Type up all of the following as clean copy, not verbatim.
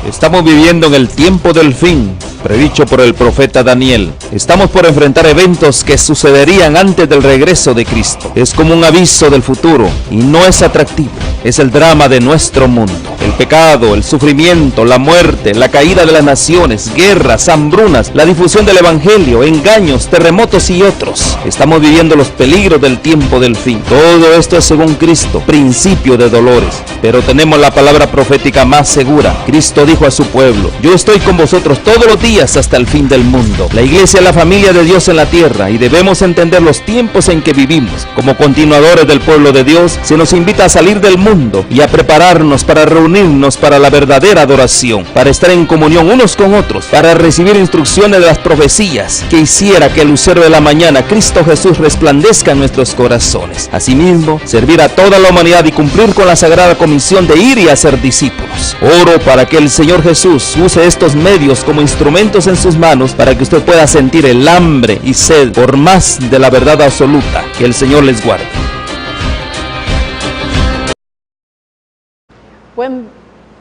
Estamos viviendo en el tiempo del fin, predicho por el profeta Daniel. Estamos por enfrentar eventos que sucederían antes del regreso de Cristo. Es como un aviso del futuro y no es atractivo. Es el drama de nuestro mundo. El pecado, el sufrimiento, la muerte, la caída de las naciones, guerras, hambrunas, la difusión del evangelio, engaños, terremotos y otros. Estamos viviendo los peligros del tiempo del fin. Todo esto es según Cristo, principio de dolores. Pero tenemos la palabra profética más segura. Cristo dijo a su pueblo: yo estoy con vosotros todos los días hasta el fin del mundo. La iglesia es la familia de Dios en la tierra y debemos entender los tiempos en que vivimos. Como continuadores del pueblo de Dios, se nos invita a salir del mundo y a prepararnos para reunirnos para la verdadera adoración, para estar en comunión unos con otros, para recibir instrucciones de las profecías que hiciera que el lucero de la mañana, Cristo Jesús, resplandezca en nuestros corazones. Asimismo, servir a toda la humanidad y cumplir con la sagrada comisión de ir y hacer discípulos. Oro para que el Señor Jesús use estos medios como instrumentos en sus manos para que usted pueda sentir el hambre y sed por más de la verdad absoluta. Que el Señor les guarde.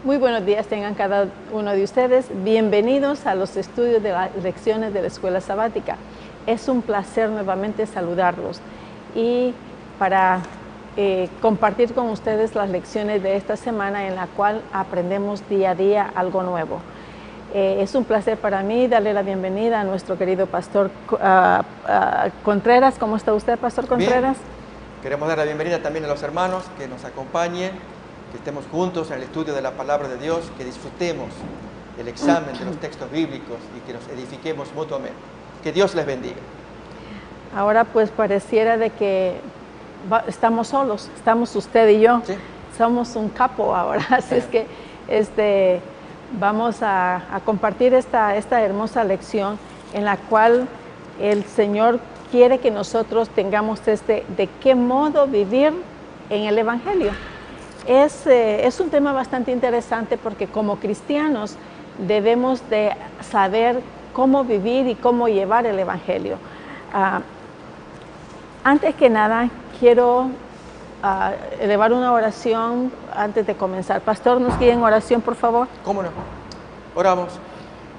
Muy buenos días tengan cada uno de ustedes. Bienvenidos a los estudios de las lecciones de la Escuela Sabática. Es un placer nuevamente saludarlos y para compartir con ustedes las lecciones de esta semana en la cual aprendemos día a día algo nuevo. Es un placer para mí darle la bienvenida a nuestro querido Pastor Contreras. ¿Cómo está usted, Pastor Contreras? Bien. Queremos dar la bienvenida también a los hermanos que nos acompañen, que estemos juntos en el estudio de la Palabra de Dios, que disfrutemos el examen de los textos bíblicos y que nos edifiquemos mutuamente. Que Dios les bendiga. Ahora pues pareciera de que estamos solos, estamos usted y yo. ¿Sí? Somos un capo ahora, así es que vamos a compartir esta hermosa lección en la cual el Señor quiere que nosotros tengamos de qué modo vivir en el Evangelio. Es un tema bastante interesante porque como cristianos debemos de saber cómo vivir y cómo llevar el Evangelio. Antes que nada, quiero elevar una oración antes de comenzar. Pastor, ¿nos guía en oración, por favor? ¿Cómo no? Oramos.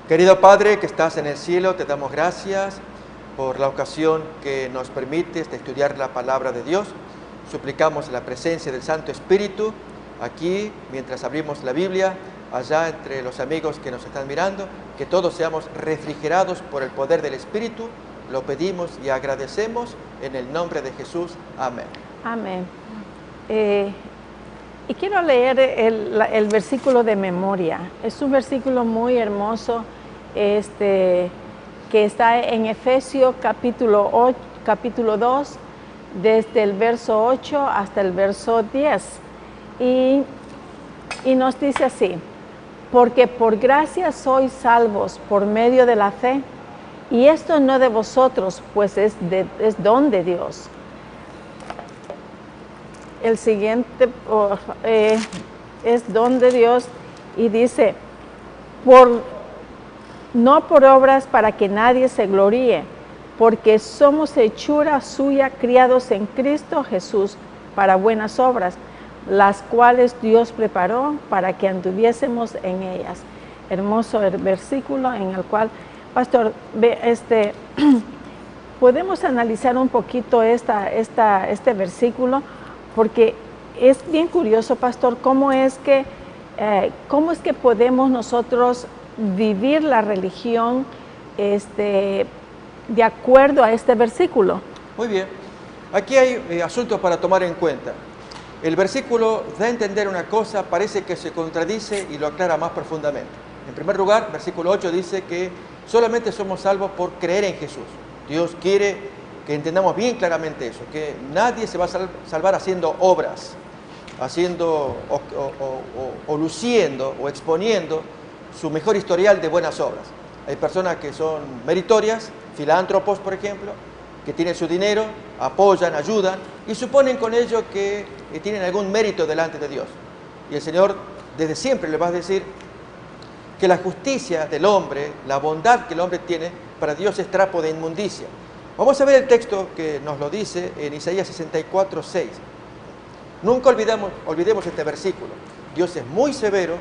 Querido Padre que estás en el cielo, te damos gracias por la ocasión que nos permites de estudiar la Palabra de Dios. Suplicamos la presencia del Santo Espíritu aquí, mientras abrimos la Biblia, allá entre los amigos que nos están mirando, que todos seamos refrigerados por el poder del Espíritu. Lo pedimos y agradecemos en el nombre de Jesús. Amén. Amén. Y quiero leer el versículo de memoria. Es un versículo muy hermoso que está en Efesios capítulo 2, desde el verso 8 hasta el verso 10. Y nos dice así: porque por gracia sois salvos por medio de la fe, y esto no de vosotros, pues es don de Dios. El siguiente es don de Dios y dice: no por obras para que nadie se gloríe, porque somos hechura suya, criados en Cristo Jesús para buenas obras, las cuales Dios preparó para que anduviésemos en ellas. Hermoso el versículo en el cual, Pastor, podemos analizar un poquito este versículo, porque es bien curioso, Pastor, cómo es que podemos nosotros vivir la religión de acuerdo a este versículo. Muy bien. Aquí hay asuntos para tomar en cuenta. El versículo da a entender una cosa, parece que se contradice y lo aclara más profundamente. En primer lugar, versículo 8 dice que solamente somos salvos por creer en Jesús. Dios quiere que entendamos bien claramente eso, que nadie se va a salvar haciendo obras, haciendo o luciendo o exponiendo su mejor historial de buenas obras. Hay personas que son meritorias, filántropos, por ejemplo, que tienen su dinero, apoyan, ayudan y suponen con ello que tienen algún mérito delante de Dios. Y el Señor desde siempre le va a decir que la justicia del hombre, la bondad que el hombre tiene, para Dios es trapo de inmundicia. Vamos a ver el texto que nos lo dice en Isaías 64, 6. Nunca olvidemos este versículo. Dios es muy severo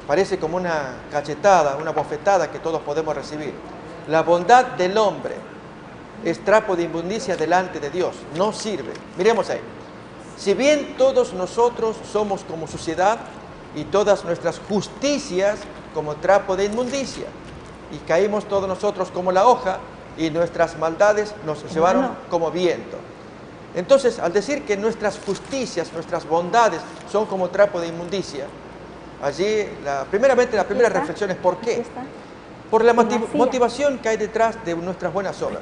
parece como una cachetada, una bofetada que todos podemos recibir. La bondad del hombre es trapo de inmundicia delante de Dios, no sirve. Miremos ahí. Si bien todos nosotros somos como suciedad y todas nuestras justicias como trapo de inmundicia, y caímos todos nosotros como la hoja y nuestras maldades nos llevaron como viento. Entonces, al decir que nuestras justicias, nuestras bondades son como trapo de inmundicia, allí, primeramente, la primera reflexión es ¿por qué? Por la motivación que hay detrás de nuestras buenas obras.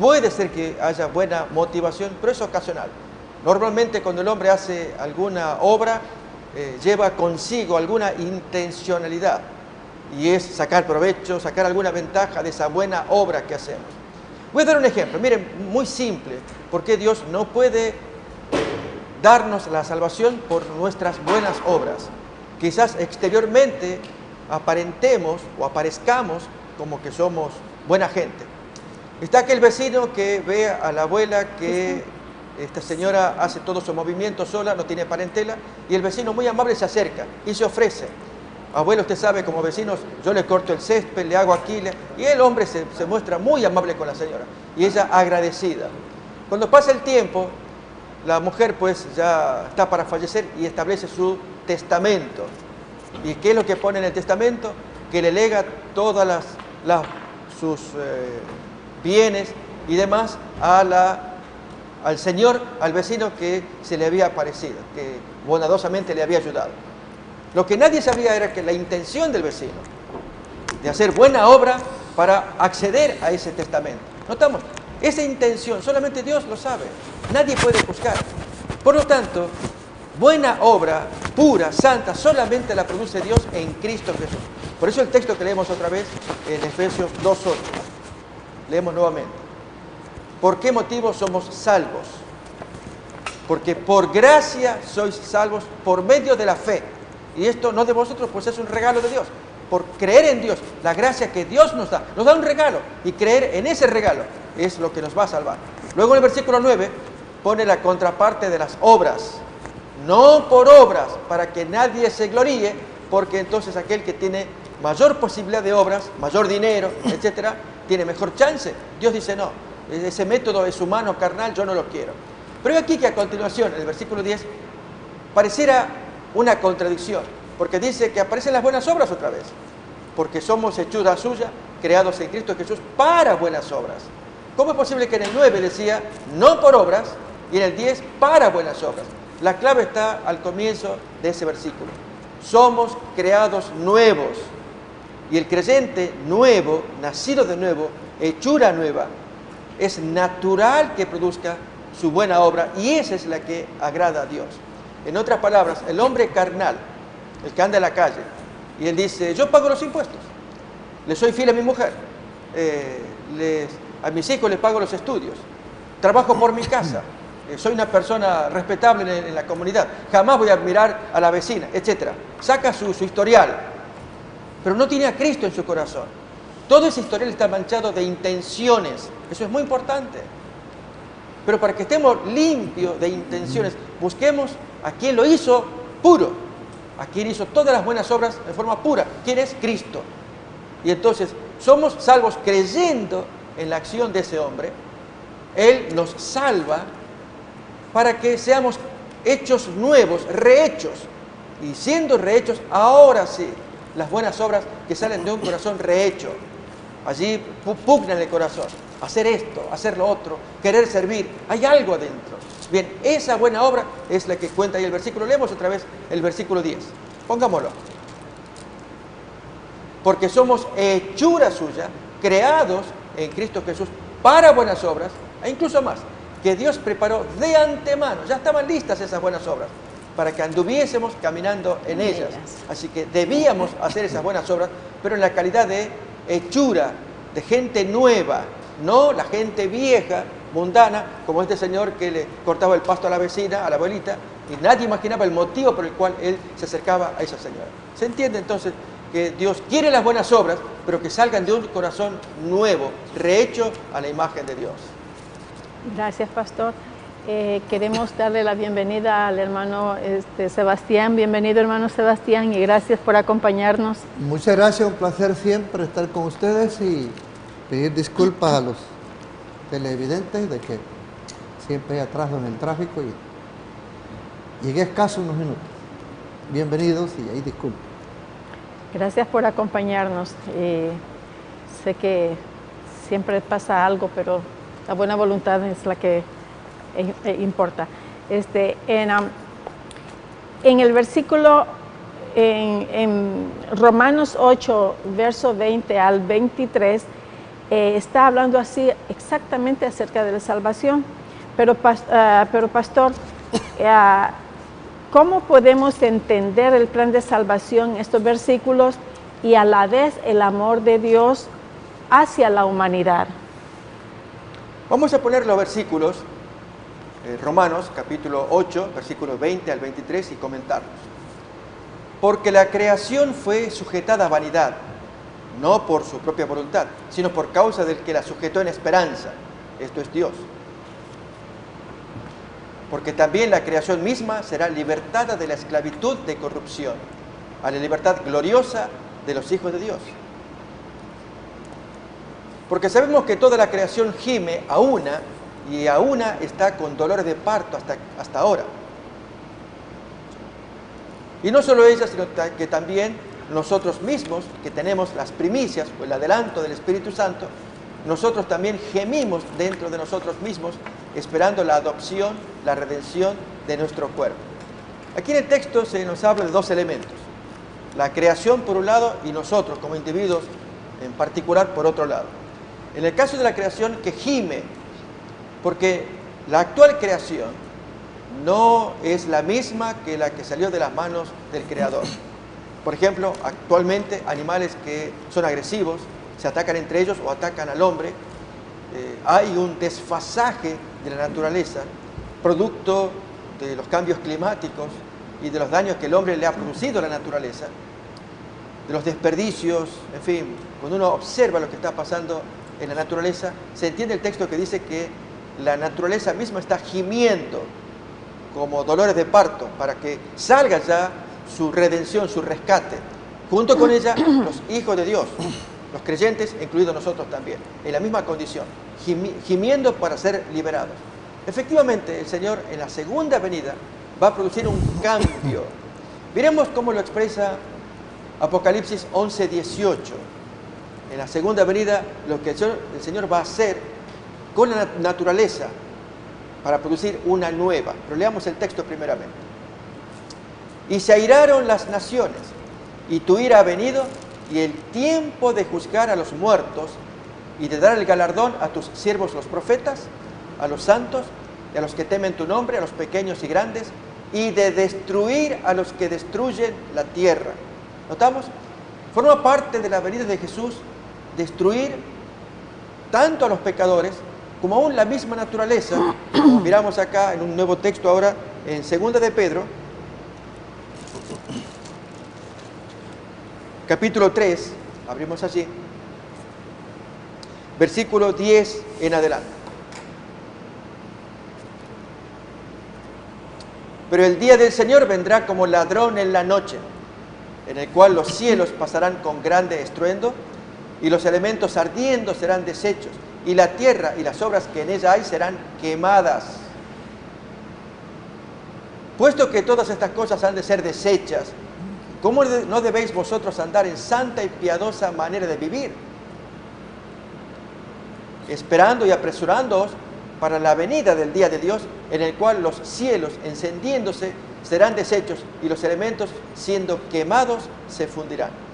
Puede ser que haya buena motivación, pero es ocasional. Normalmente cuando el hombre hace alguna obra, lleva consigo alguna intencionalidad, y es sacar provecho, sacar alguna ventaja de esa buena obra que hacemos. Voy a dar un ejemplo, miren, muy simple, porque Dios no puede darnos la salvación por nuestras buenas obras. Quizás exteriormente aparentemos o aparezcamos como que somos buena gente. Está aquel vecino que ve a la abuela que esta señora hace todo su movimiento sola, no tiene parentela, y el vecino muy amable se acerca y se ofrece. Abuelo, usted sabe, como vecinos, yo le corto el césped, le hago aquí, y el hombre se muestra muy amable con la señora, y ella agradecida. Cuando pasa el tiempo, la mujer pues ya está para fallecer y establece su testamento. ¿Y qué es lo que pone en el testamento? Que le lega todas sus bienes y demás al señor, al vecino que se le había aparecido, que bondadosamente le había ayudado. Lo que nadie sabía era que la intención del vecino de hacer buena obra para acceder a ese testamento. ¿Notamos? Esa intención solamente Dios lo sabe, nadie puede juzgar. Por lo tanto, buena obra, pura, santa, solamente la produce Dios en Cristo Jesús. Por eso el texto que leemos otra vez en Efesios 2:8. Leemos nuevamente. ¿Por qué motivo somos salvos? Porque por gracia sois salvos por medio de la fe. Y esto no de vosotros, pues es un regalo de Dios. Por creer en Dios, la gracia que Dios nos da un regalo. Y creer en ese regalo es lo que nos va a salvar. Luego en el versículo 9 pone la contraparte de las obras. No por obras, para que nadie se gloríe, porque entonces aquel que tiene mayor posibilidad de obras, mayor dinero, etcétera, tiene mejor chance. Dios dice no, ese método es humano, carnal, yo no lo quiero. Pero aquí que a continuación, en el versículo 10, pareciera una contradicción, porque dice que aparecen las buenas obras otra vez, porque somos hechura suya, creados en Cristo Jesús para buenas obras. ¿Cómo es posible que en el 9 decía no por obras y en el 10 para buenas obras? La clave está al comienzo de ese versículo. Somos creados nuevos, y el creyente nuevo, nacido de nuevo, hechura nueva, es natural que produzca su buena obra, y esa es la que agrada a Dios. En otras palabras, el hombre carnal, el que anda en la calle, y él dice, yo pago los impuestos, le soy fiel a mi mujer, a mis hijos les pago los estudios, trabajo por mi casa, soy una persona respetable en la comunidad, jamás voy a admirar a la vecina, etc. Saca su historial, pero no tiene a Cristo en su corazón. Todo ese historial está manchado de intenciones, eso es muy importante. Pero para que estemos limpios de intenciones, busquemos a quien lo hizo puro, a quien hizo todas las buenas obras de forma pura. ¿Quién es? Cristo. Y entonces somos salvos creyendo en la acción de ese hombre. Él nos salva para que seamos hechos nuevos, rehechos. Y siendo rehechos, ahora sí, las buenas obras que salen de un corazón rehecho. Allí pugna en el corazón. Hacer esto, hacer lo otro, querer servir. Hay algo adentro. Bien, esa buena obra es la que cuenta ahí el versículo. Leemos otra vez el versículo 10. Pongámoslo. Porque somos hechura suya, creados en Cristo Jesús para buenas obras, e incluso más, que Dios preparó de antemano. Ya estaban listas esas buenas obras, para que anduviésemos caminando en ellas. Así que debíamos hacer esas buenas obras, pero en la calidad de hechura, de gente nueva, no la gente vieja, mundana, como este señor que le cortaba el pasto a la vecina, a la abuelita, y nadie imaginaba el motivo por el cual él se acercaba a esa señora. ¿Se entiende entonces que Dios quiere las buenas obras, pero que salgan de un corazón nuevo, rehecho a la imagen de Dios? Gracias, pastor. Queremos darle la bienvenida al hermano Sebastián. Bienvenido, hermano Sebastián, y gracias por acompañarnos. Muchas gracias, un placer siempre estar con ustedes y pedir disculpas a los televidentes de que siempre hay atraso en el tráfico y llegué escaso unos minutos. Bienvenidos y ahí disculpen. Gracias por acompañarnos. Sé que siempre pasa algo, pero la buena voluntad es la que importa. En el versículo, en Romanos 8, verso 20 al 23, está hablando así exactamente acerca de la salvación. Pero pastor, ¿cómo podemos entender el plan de salvación en estos versículos y a la vez el amor de Dios hacia la humanidad? Vamos a poner los versículos, Romanos capítulo 8, versículos 20 al 23 y comentarlos. Porque la creación fue sujetada a vanidad, no por su propia voluntad, sino por causa del que la sujetó en esperanza, esto es Dios. Porque también la creación misma será libertada de la esclavitud de corrupción, a la libertad gloriosa de los hijos de Dios. Porque sabemos que toda la creación gime a una y a una está con dolores de parto hasta ahora. Y no solo ella, sino que también nosotros mismos, que tenemos las primicias o el adelanto del Espíritu Santo, nosotros también gemimos dentro de nosotros mismos, esperando la adopción, la redención de nuestro cuerpo. Aquí en el texto se nos habla de dos elementos: la creación por un lado y nosotros como individuos en particular por otro lado. En el caso de la creación, que gime, porque la actual creación no es la misma que la que salió de las manos del Creador. Por ejemplo, actualmente animales que son agresivos, se atacan entre ellos o atacan al hombre. Hay un desfasaje de la naturaleza, producto de los cambios climáticos y de los daños que el hombre le ha producido a la naturaleza, de los desperdicios, en fin. Cuando uno observa lo que está pasando en la naturaleza, se entiende el texto que dice que la naturaleza misma está gimiendo como dolores de parto para que salga ya su redención, su rescate. Junto con ella, los hijos de Dios, los creyentes, incluidos nosotros también, en la misma condición, gimiendo para ser liberados. Efectivamente, el Señor en la segunda venida va a producir un cambio. Miremos cómo lo expresa Apocalipsis 11, 18. En la segunda venida, lo que el Señor va a hacer con la naturaleza para producir una nueva. Pero leamos el texto primeramente. Y se airaron las naciones, y tu ira ha venido, y el tiempo de juzgar a los muertos, y de dar el galardón a tus siervos los profetas, a los santos, y a los que temen tu nombre, a los pequeños y grandes, y de destruir a los que destruyen la tierra. ¿Notamos? Forma parte de la venida de Jesús destruir tanto a los pecadores como aún la misma naturaleza, como miramos acá en un nuevo texto ahora en 2 de Pedro, capítulo 3, abrimos allí, versículo 10 en adelante. Pero el día del Señor vendrá como ladrón en la noche, en el cual los cielos pasarán con grande estruendo, y los elementos ardiendo serán deshechos, y la tierra y las obras que en ella hay serán quemadas. Puesto que todas estas cosas han de ser deshechas, ¿cómo no debéis vosotros andar en santa y piadosa manera de vivir? Esperando y apresurándoos para la venida del día de Dios, en el cual los cielos encendiéndose serán deshechos y los elementos siendo quemados se fundirán.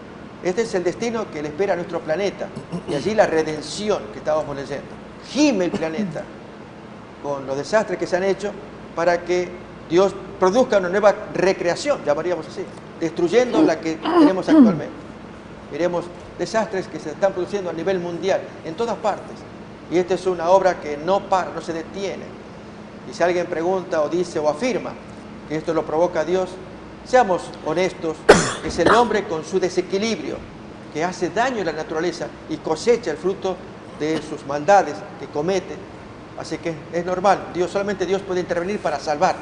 Este es el destino que le espera a nuestro planeta, y allí la redención que estábamos leyendo. Gime el planeta con los desastres que se han hecho para que Dios produzca una nueva recreación, llamaríamos así, destruyendo la que tenemos actualmente. Miremos desastres que se están produciendo a nivel mundial, en todas partes. Y esta es una obra que no para, no se detiene. Y si alguien pregunta o dice o afirma que esto lo provoca Dios, seamos honestos, es el hombre con su desequilibrio que hace daño a la naturaleza y cosecha el fruto de sus maldades que comete Así que es normal, solamente Dios puede intervenir para salvar.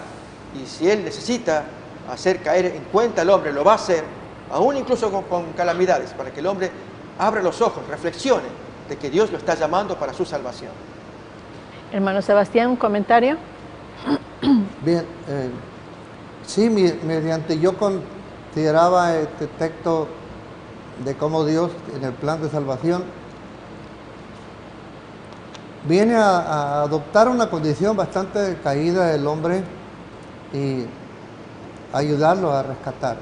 Y si Él necesita hacer caer en cuenta al hombre, lo va a hacer, aún incluso con calamidades, para que el hombre abra los ojos, reflexione de que Dios lo está llamando para su salvación. Hermano Sebastián, ¿un comentario? Bien, sí, mediante yo consideraba este texto de cómo Dios en el plan de salvación viene a adoptar una condición bastante caída del hombre y ayudarlo a rescatar.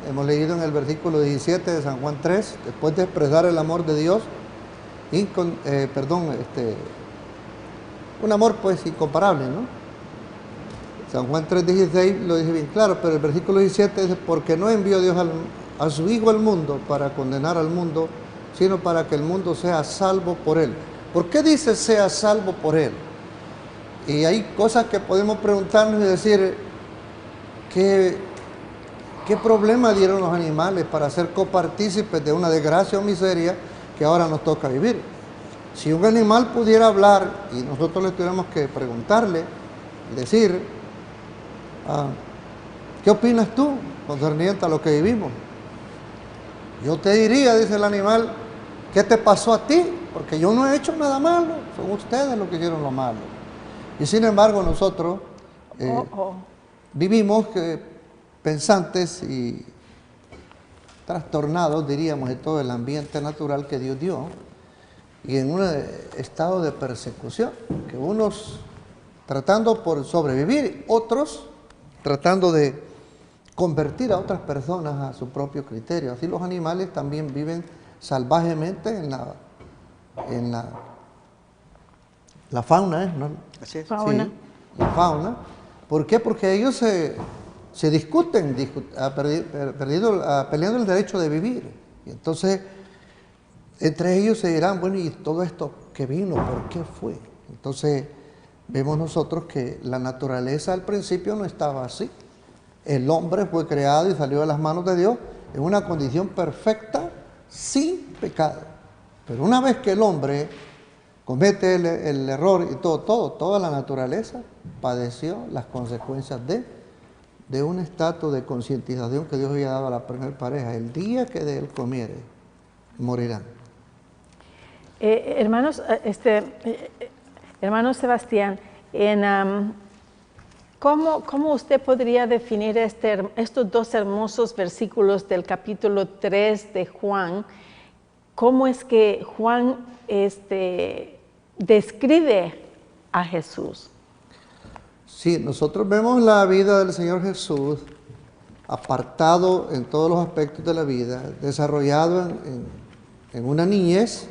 Hemos leído en el versículo 17 de San Juan 3, después de expresar el amor de Dios, un amor pues incomparable, ¿no? San Juan 3:16 lo dice bien claro, pero el versículo 17 dice, porque no envió Dios a su Hijo al mundo para condenar al mundo, sino para que el mundo sea salvo por Él. ¿Por qué dice sea salvo por Él? Y hay cosas que podemos preguntarnos y decir, ¿qué problema dieron los animales para ser copartícipes de una desgracia o miseria que ahora nos toca vivir? Si un animal pudiera hablar y nosotros le tuviéramos que preguntarle y decir, ¿qué opinas tú concerniente a lo que vivimos? Yo te diría, dice el animal, ¿qué te pasó a ti? Porque yo no he hecho nada malo, son ustedes los que hicieron lo malo. Y sin embargo nosotros vivimos pensantes y trastornados, diríamos, de todo el ambiente natural que Dios dio, y en un estado de persecución, que unos tratando por sobrevivir, otros tratando de convertir a otras personas a su propio criterio. Así los animales también viven salvajemente en la fauna, ¿no? Así es. Fauna. Sí, la fauna. ¿Por qué? Porque ellos se discuten, peleando el derecho de vivir. Y entonces, entre ellos se dirán, bueno, ¿y todo esto que vino, por qué fue? Entonces, vemos nosotros que la naturaleza al principio no estaba así. El hombre fue creado y salió de las manos de Dios en una condición perfecta, sin pecado. Pero una vez que el hombre comete el error y toda la naturaleza padeció las consecuencias de un estado de concientización que Dios había dado a la primera pareja. El día que de él comiere, morirán. Hermano Sebastián, ¿cómo usted podría definir estos dos hermosos versículos del capítulo 3 de Juan? ¿Cómo es que Juan describe a Jesús? Sí, nosotros vemos la vida del Señor Jesús apartado en todos los aspectos de la vida, desarrollado en una niñez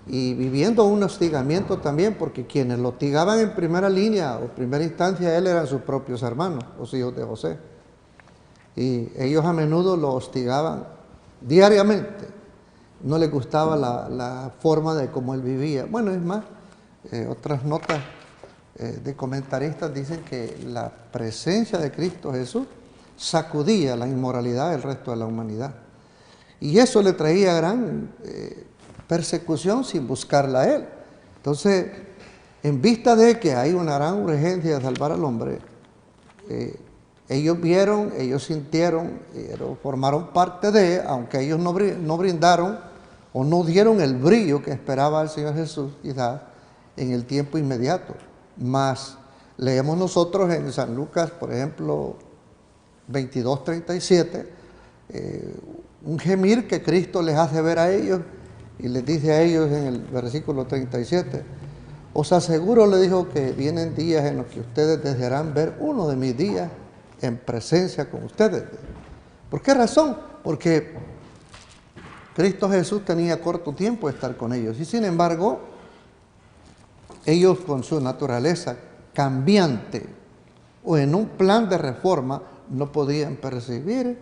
y viviendo un hostigamiento también, porque quienes lo hostigaban en primera línea o primera instancia él eran sus propios hermanos, los hijos de José. Y ellos a menudo lo hostigaban diariamente. No les gustaba la forma de cómo él vivía. Bueno, es más, otras notas de comentaristas dicen que la presencia de Cristo Jesús sacudía la inmoralidad del resto de la humanidad. Y eso le traía gran persecución sin buscarla a él. Entonces, en vista de que hay una gran urgencia de salvar al hombre, ellos vieron, ellos sintieron, formaron parte de, aunque ellos no brindaron o no dieron el brillo que esperaba el Señor Jesús, quizás en el tiempo inmediato. Mas leemos nosotros en San Lucas, por ejemplo, 22:37, un gemir que Cristo les hace ver a ellos y les dice a ellos en el versículo 37, os aseguro, le dijo, que vienen días en los que ustedes desearán ver uno de mis días en presencia con ustedes. ¿Por qué razón? Porque Cristo Jesús tenía corto tiempo de estar con ellos y sin embargo ellos con su naturaleza cambiante o en un plan de reforma no podían percibir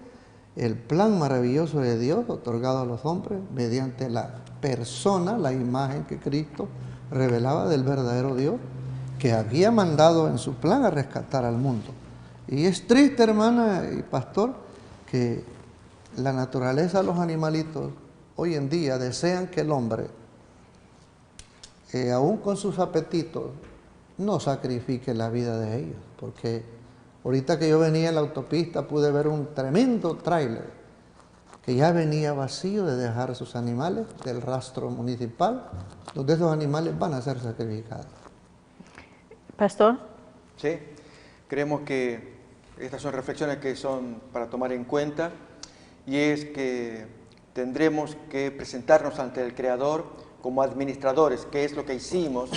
el plan maravilloso de Dios otorgado a los hombres mediante la persona, la imagen que Cristo revelaba del verdadero Dios que había mandado en su plan a rescatar al mundo. Y es triste, hermana y pastor, que la naturaleza de los animalitos hoy en día desean que el hombre aún con sus apetitos, no sacrifique la vida de ellos, porque ahorita que yo venía en la autopista pude ver un tremendo tráiler que ya venía vacío de dejar sus animales del rastro municipal, donde esos animales van a ser sacrificados. Pastor. Sí, creemos que estas son reflexiones que son para tomar en cuenta, y es que tendremos que presentarnos ante el Creador como administradores, que es lo que hicimos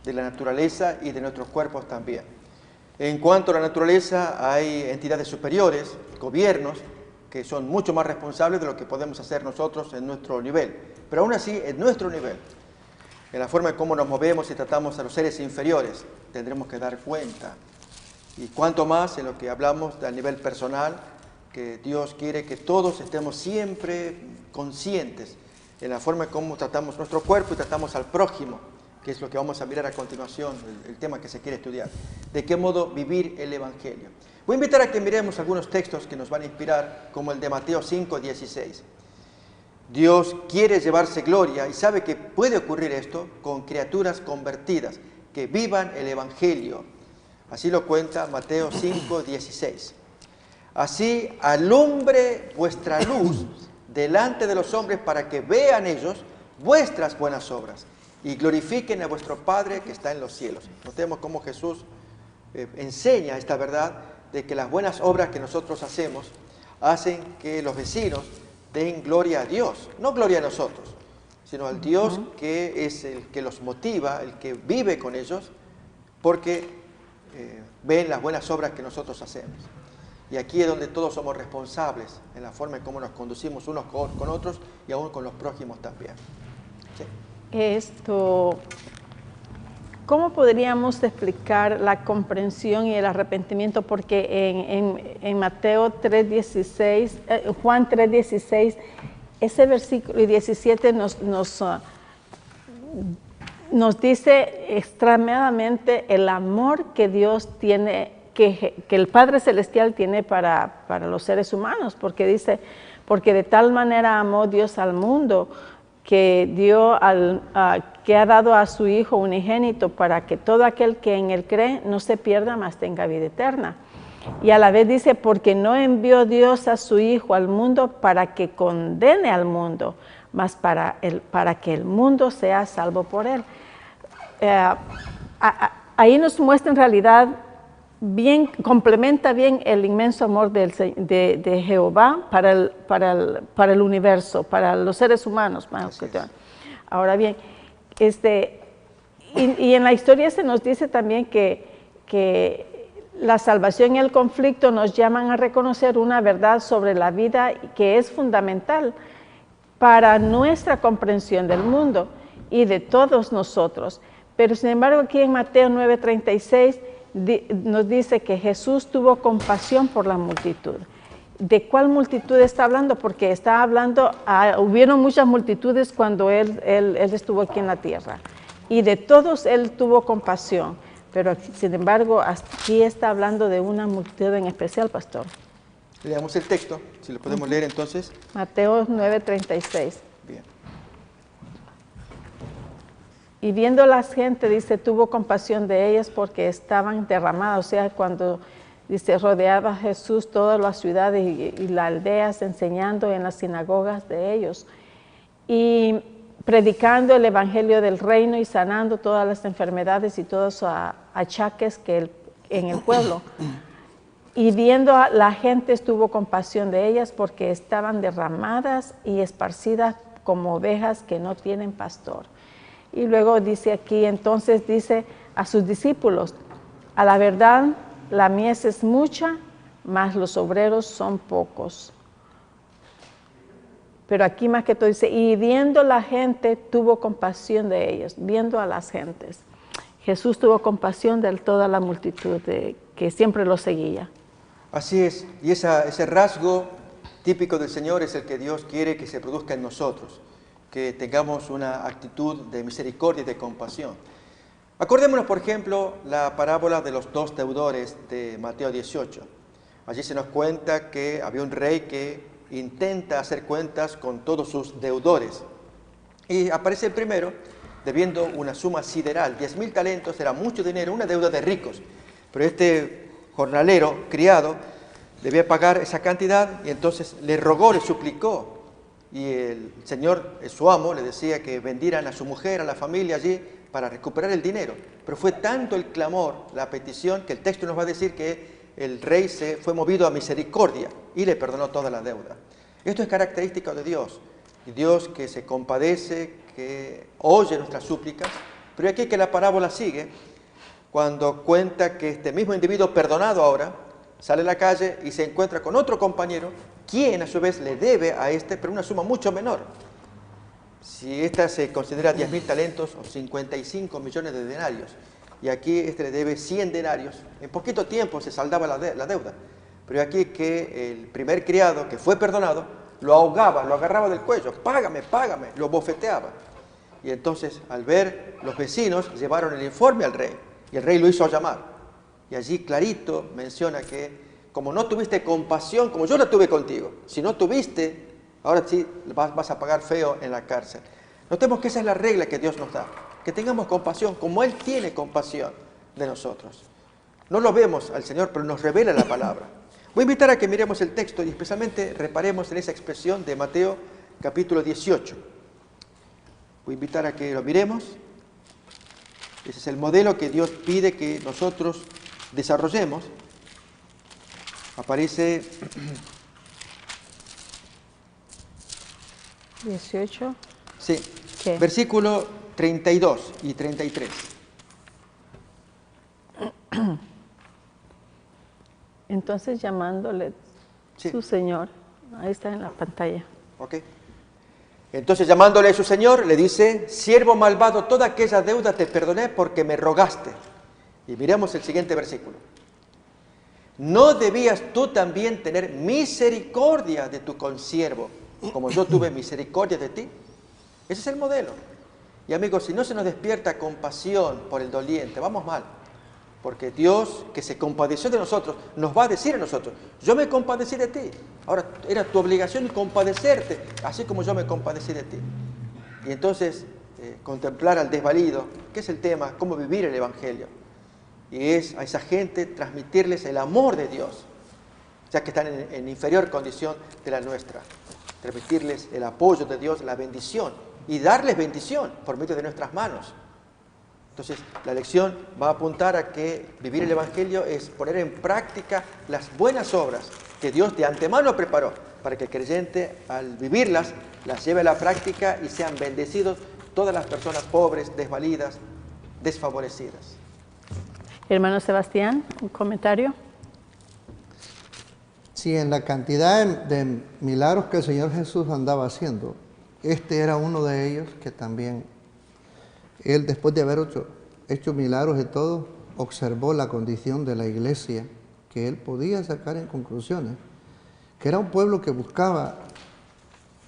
de la naturaleza y de nuestros cuerpos también. En cuanto a la naturaleza, hay entidades superiores, gobiernos, que son mucho más responsables de lo que podemos hacer nosotros en nuestro nivel. Pero aún así, en nuestro nivel, en la forma en cómo nos movemos y tratamos a los seres inferiores, tendremos que dar cuenta. Y cuanto más en lo que hablamos a nivel personal, que Dios quiere que todos estemos siempre conscientes en la forma en cómo tratamos nuestro cuerpo y tratamos al prójimo, que es lo que vamos a mirar a continuación, el tema que se quiere estudiar. De qué modo vivir el Evangelio. Voy a invitar a que miremos algunos textos que nos van a inspirar, como el de Mateo 5:16. Dios quiere llevarse gloria y sabe que puede ocurrir esto con criaturas convertidas, que vivan el Evangelio. Así lo cuenta Mateo 5:16. Así alumbre vuestra luz delante de los hombres para que vean ellos vuestras buenas obras y glorifiquen a vuestro Padre que está en los cielos. Notemos cómo Jesús enseña esta verdad de que las buenas obras que nosotros hacemos hacen que los vecinos den gloria a Dios, no gloria a nosotros, sino al Dios que es el que los motiva, el que vive con ellos, porque ven las buenas obras que nosotros hacemos. Y aquí es donde todos somos responsables en la forma en cómo nos conducimos unos con otros y aún con los prójimos también. ¿Sí? ¿Cómo podríamos explicar la comprensión y el arrepentimiento? Porque en Mateo 3:16, Juan 3:16, ese versículo y 17 nos dice extremadamente el amor que Dios tiene, que el Padre Celestial tiene para los seres humanos, porque dice, porque de tal manera amó Dios al mundo, que ha dado a su Hijo unigénito para que todo aquel que en él cree no se pierda, mas tenga vida eterna. Y a la vez dice, porque no envió Dios a su Hijo al mundo para que condene al mundo, mas para que el mundo sea salvo por él. Ahí nos muestra en realidad bien, complementa bien el inmenso amor de Jehová para el universo, para los seres humanos. Ahora bien, y en la historia se nos dice también que la salvación y el conflicto nos llaman a reconocer una verdad sobre la vida que es fundamental para nuestra comprensión del mundo y de todos nosotros. Pero sin embargo aquí en Mateo 9:36 nos dice que Jesús tuvo compasión por la multitud. ¿De cuál multitud está hablando? Porque está hablando, hubieron muchas multitudes cuando él estuvo aquí en la tierra. Y de todos él tuvo compasión. Pero sin embargo, aquí está hablando de una multitud en especial, pastor. Leamos el texto, si lo podemos leer entonces. Mateo 9:36. Bien. Y viendo la gente, dice, tuvo compasión de ellas porque estaban derramadas. O sea, cuando, dice, rodeaba Jesús todas las ciudades y las aldeas, enseñando en las sinagogas de ellos. Y predicando el evangelio del reino y sanando todas las enfermedades y todos los achaques en el pueblo. Y viendo a la gente, tuvo compasión de ellas porque estaban derramadas y esparcidas como ovejas que no tienen pastor. Y luego dice aquí, entonces dice a sus discípulos, a la verdad la mies es mucha, mas los obreros son pocos. Pero aquí más que todo dice, y viendo la gente, tuvo compasión de ellos, viendo a las gentes. Jesús tuvo compasión de toda la multitud que siempre lo seguía. Así es, y ese rasgo típico del Señor es el que Dios quiere que se produzca en nosotros, que tengamos una actitud de misericordia y de compasión. Acordémonos, por ejemplo, la parábola de los dos deudores de Mateo 18. Allí se nos cuenta que había un rey que intenta hacer cuentas con todos sus deudores. Y aparece el primero debiendo una suma sideral. 10.000 talentos era mucho dinero, una deuda de ricos. Pero este jornalero, criado, debía pagar esa cantidad y entonces le rogó, le suplicó. Y el señor, su amo, le decía que vendieran a su mujer, a la familia allí, para recuperar el dinero. Pero fue tanto el clamor, la petición, que el texto nos va a decir que el rey se fue movido a misericordia y le perdonó toda la deuda. Esto es característico de Dios. Dios que se compadece, que oye nuestras súplicas. Pero aquí que la parábola sigue, cuando cuenta que este mismo individuo perdonado ahora sale a la calle y se encuentra con otro compañero, quien a su vez le debe a este, pero una suma mucho menor. Si esta se considera 10.000 talentos o 55 millones de denarios, y aquí este le debe 100 denarios, en poquito tiempo se saldaba la deuda. Pero aquí que el primer criado que fue perdonado, lo ahogaba, lo agarraba del cuello, págame, págame, lo bofeteaba. Y entonces al ver los vecinos llevaron el informe al rey, y el rey lo hizo llamar. Y allí clarito menciona que como no tuviste compasión, como yo la tuve contigo, si no tuviste, ahora sí vas a pagar feo en la cárcel. Notemos que esa es la regla que Dios nos da, que tengamos compasión, como Él tiene compasión de nosotros. No lo vemos al Señor, pero nos revela la palabra. Voy a invitar a que miremos el texto y especialmente reparemos en esa expresión de Mateo capítulo 18. Voy a invitar a que lo miremos. Ese es el modelo que Dios pide que nosotros desarrollemos. Aparece 18. Sí, ¿Qué? versículo 32 y 33. Entonces llamándole Sí. su señor, ahí está en la pantalla. ¿Ok? Entonces llamándole a su señor, le dice, siervo malvado, toda aquella deuda te perdoné porque me rogaste. Y miremos el siguiente versículo. ¿No debías tú también tener misericordia de tu consiervo, como yo tuve misericordia de ti? Ese es el modelo. Y amigos, si no se nos despierta compasión por el doliente, vamos mal. Porque Dios, que se compadeció de nosotros, nos va a decir a nosotros, yo me compadecí de ti. Ahora, era tu obligación compadecerte, así como yo me compadecí de ti. Y entonces, contemplar al desvalido, que es el tema, cómo vivir el Evangelio. Y es a esa gente transmitirles el amor de Dios, ya que están en inferior condición de la nuestra. Transmitirles el apoyo de Dios, la bendición, y darles bendición por medio de nuestras manos. Entonces, la lección va a apuntar a que vivir el Evangelio es poner en práctica las buenas obras que Dios de antemano preparó para que el creyente, al vivirlas, las lleve a la práctica y sean bendecidos todas las personas pobres, desvalidas, desfavorecidas. Hermano Sebastián, un comentario. Sí, en la cantidad de milagros que el Señor Jesús andaba haciendo, este era uno de ellos que también Él, después de haber hecho milagros y todo, observó la condición de la iglesia, que Él podía sacar en conclusiones, que era un pueblo que buscaba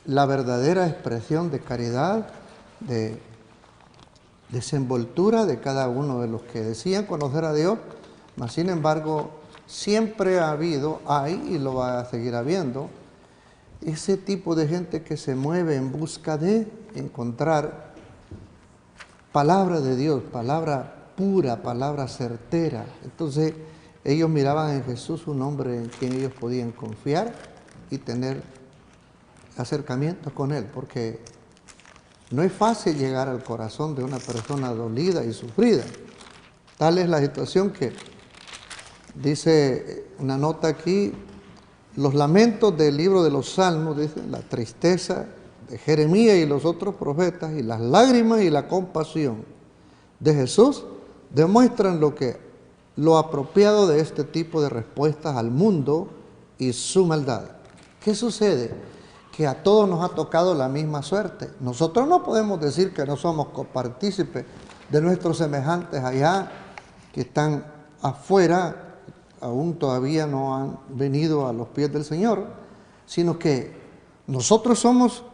la verdadera expresión de caridad, de desenvoltura de cada uno de los que decían conocer a Dios, mas sin embargo siempre ha habido, hay y lo va a seguir habiendo, ese tipo de gente que se mueve en busca de encontrar palabra de Dios, palabra pura, palabra certera. Entonces ellos miraban en Jesús un hombre en quien ellos podían confiar y tener acercamiento con Él, porque no es fácil llegar al corazón de una persona dolida y sufrida. Tal es la situación que dice una nota aquí, los lamentos del libro de los Salmos, dice, la tristeza de Jeremías y los otros profetas y las lágrimas y la compasión de Jesús demuestran lo apropiado de este tipo de respuestas al mundo y su maldad. ¿Qué sucede? Que a todos nos ha tocado la misma suerte. Nosotros no podemos decir que no somos copartícipes de nuestros semejantes allá que están afuera, aún todavía no han venido a los pies del Señor, sino que nosotros somos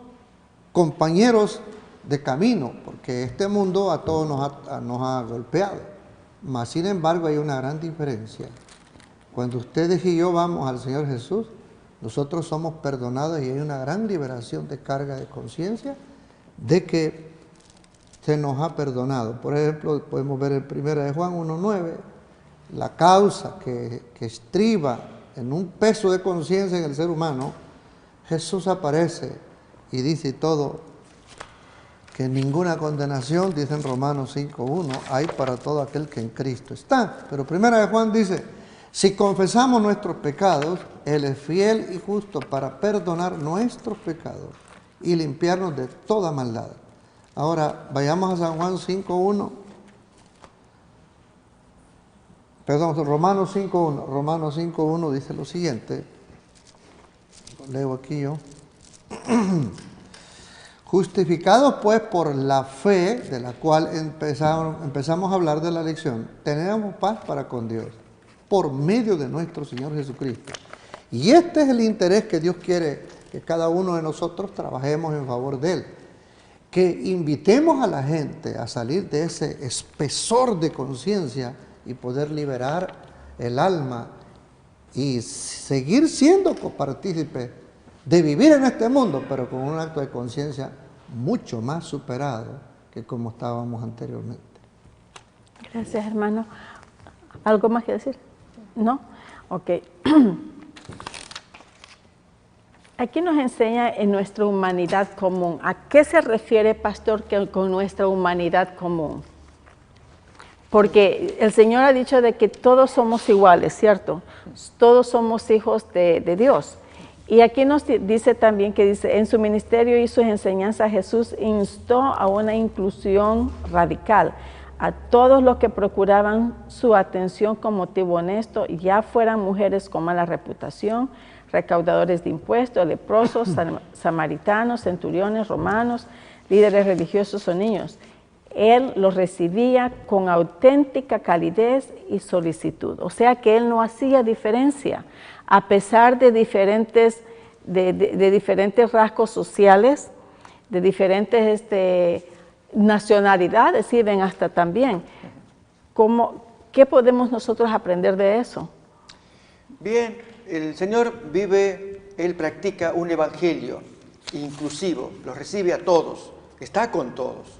compañeros de camino, porque este mundo a todos nos ha golpeado. Mas sin embargo hay una gran diferencia. Cuando ustedes y yo vamos al Señor Jesús, nosotros somos perdonados y hay una gran liberación de carga de conciencia de que se nos ha perdonado. Por ejemplo, podemos ver en 1 de Juan 1:9, la causa que estriba en un peso de conciencia en el ser humano. Jesús aparece y dice todo, que ninguna condenación, dice en Romanos 5:1, hay para todo aquel que en Cristo está. Pero 1 de Juan dice, si confesamos nuestros pecados, Él es fiel y justo para perdonar nuestros pecados y limpiarnos de toda maldad. Ahora, vayamos a San Juan 5:1. Perdón, Romanos 5:1. Romanos 5:1 dice lo siguiente. Lo leo aquí yo. Justificados pues por la fe, de la cual empezamos a hablar de la lección, tenemos paz para con Dios, por medio de nuestro Señor Jesucristo. Y este es el interés que Dios quiere que cada uno de nosotros trabajemos en favor de Él. Que invitemos a la gente a salir de ese espesor de conciencia y poder liberar el alma y seguir siendo copartícipes de vivir en este mundo, pero con un acto de conciencia mucho más superado que como estábamos anteriormente. Gracias, hermano. ¿Algo más que decir? ¿No? Ok. Aquí nos enseña en nuestra humanidad común. ¿A qué se refiere, pastor, con nuestra humanidad común? Porque el Señor ha dicho de que todos somos iguales, ¿cierto? Todos somos hijos de Dios. Y aquí nos dice también que dice, en su ministerio y sus enseñanzas Jesús instó a una inclusión radical a todos los que procuraban su atención con motivo honesto, ya fueran mujeres con mala reputación, recaudadores de impuestos, leprosos, samaritanos, centuriones, romanos, líderes religiosos o niños. Él los recibía con auténtica calidez y solicitud. O sea que Él no hacía diferencia, a pesar de diferentes rasgos sociales, de diferentes nacionalidades, ¿sí? Ven hasta también. ¿Qué podemos nosotros aprender de eso? Bien, el Señor vive, Él practica un evangelio inclusivo, los recibe a todos, está con todos.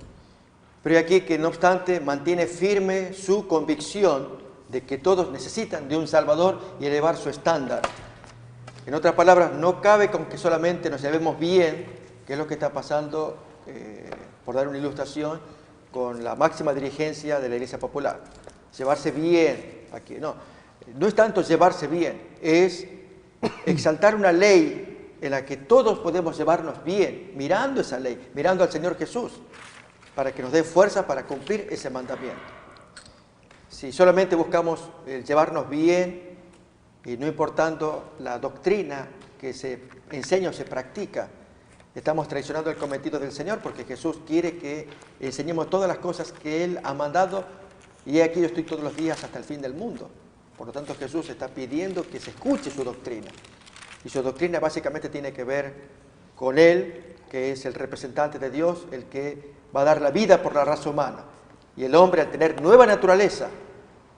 Pero hay aquí que no obstante mantiene firme su convicción de que todos necesitan de un Salvador y elevar su estándar. En otras palabras, no cabe con que solamente nos llevemos bien, que es lo que está pasando, por dar una ilustración, con la máxima dirigencia de la Iglesia Popular. Llevarse bien, aquí no es tanto llevarse bien, es exaltar una ley en la que todos podemos llevarnos bien, mirando esa ley, mirando al Señor Jesús, para que nos dé fuerza para cumplir ese mandamiento. Si solamente buscamos llevarnos bien y no importando la doctrina que se enseña o se practica, estamos traicionando el cometido del Señor, porque Jesús quiere que enseñemos todas las cosas que Él ha mandado, y aquí yo estoy todos los días hasta el fin del mundo. Por lo tanto, Jesús está pidiendo que se escuche su doctrina. Y su doctrina básicamente tiene que ver con Él, que es el representante de Dios, el que va a dar la vida por la raza humana. Y el hombre, al tener nueva naturaleza,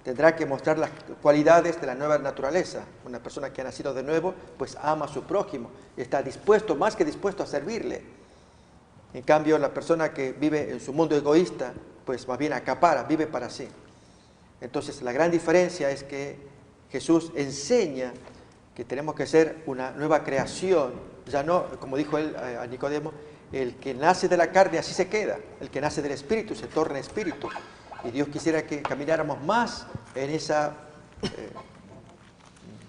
tendrá que mostrar las cualidades de la nueva naturaleza. Una persona que ha nacido de nuevo, pues ama a su prójimo, está dispuesto, más que dispuesto a servirle. En cambio, la persona que vive en su mundo egoísta, pues más bien acapara, vive para sí. Entonces, la gran diferencia es que Jesús enseña que tenemos que ser una nueva creación, ya no, como dijo él a Nicodemo, el que nace de la carne así se queda, el que nace del espíritu se torna espíritu. Y Dios quisiera que camináramos más en esa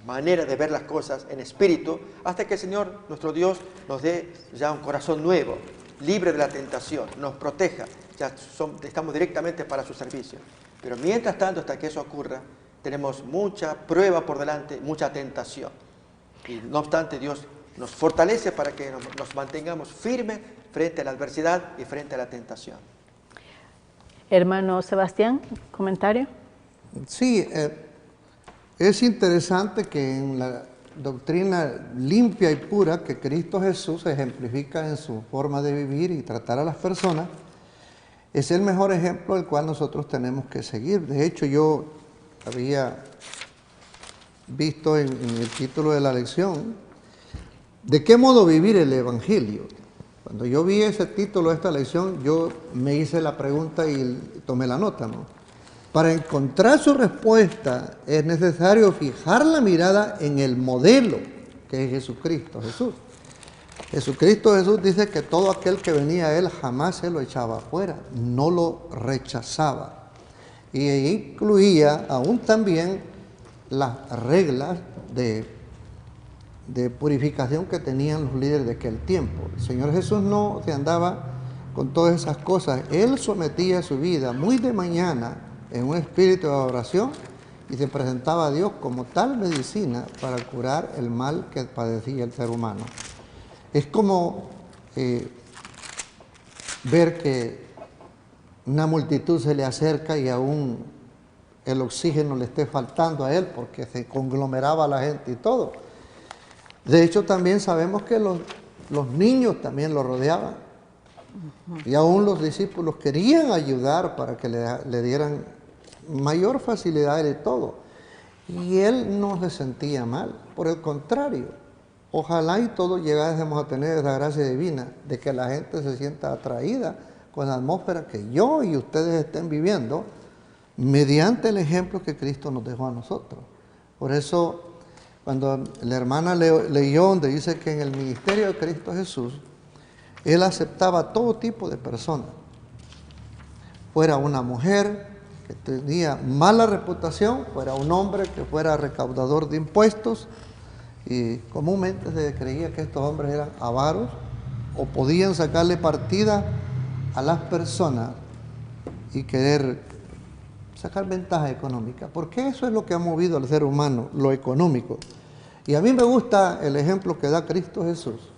manera de ver las cosas en espíritu, hasta que el Señor, nuestro Dios, nos dé ya un corazón nuevo, libre de la tentación, nos proteja, ya estamos directamente para su servicio. Pero mientras tanto, hasta que eso ocurra, tenemos mucha prueba por delante, mucha tentación. Y no obstante, Dios nos fortalece para que nos mantengamos firmes frente a la adversidad y frente a la tentación. Hermano Sebastián, ¿comentario? Sí, es interesante que en la doctrina limpia y pura que Cristo Jesús ejemplifica en su forma de vivir y tratar a las personas, es el mejor ejemplo del cual nosotros tenemos que seguir. De hecho, yo había visto en el título de la lección, ¿de qué modo vivir el Evangelio? Cuando yo vi ese título de esta lección, yo me hice la pregunta y tomé la nota, ¿no? Para encontrar su respuesta es necesario fijar la mirada en el modelo, que es Jesucristo, Jesús. Jesucristo Jesús dice que todo aquel que venía a Él jamás se lo echaba afuera, no lo rechazaba. Y incluía aún también las reglas de purificación que tenían los líderes de aquel tiempo. El Señor Jesús no se andaba con todas esas cosas. Él sometía su vida muy de mañana en un espíritu de oración y se presentaba a Dios como tal medicina para curar el mal que padecía el ser humano. Es como ver que una multitud se le acerca y aún el oxígeno le esté faltando a él porque se conglomeraba la gente y todo. De hecho, también sabemos que los niños también lo rodeaban. Y aún los discípulos querían ayudar para que le dieran mayor facilidad de todo. Y él no se sentía mal. Por el contrario, ojalá y todos llegásemos a tener esa gracia divina de que la gente se sienta atraída con la atmósfera que yo y ustedes estén viviendo mediante el ejemplo que Cristo nos dejó a nosotros. Por eso, cuando la hermana leyó donde dice que en el ministerio de Cristo Jesús, Él aceptaba todo tipo de personas. Fuera una mujer que tenía mala reputación, fuera un hombre que fuera recaudador de impuestos, y comúnmente se creía que estos hombres eran avaros o podían sacarle partida a las personas y querer sacar ventaja económica, porque eso es lo que ha movido al ser humano, lo económico. Y a mí me gusta el ejemplo que da Cristo Jesús.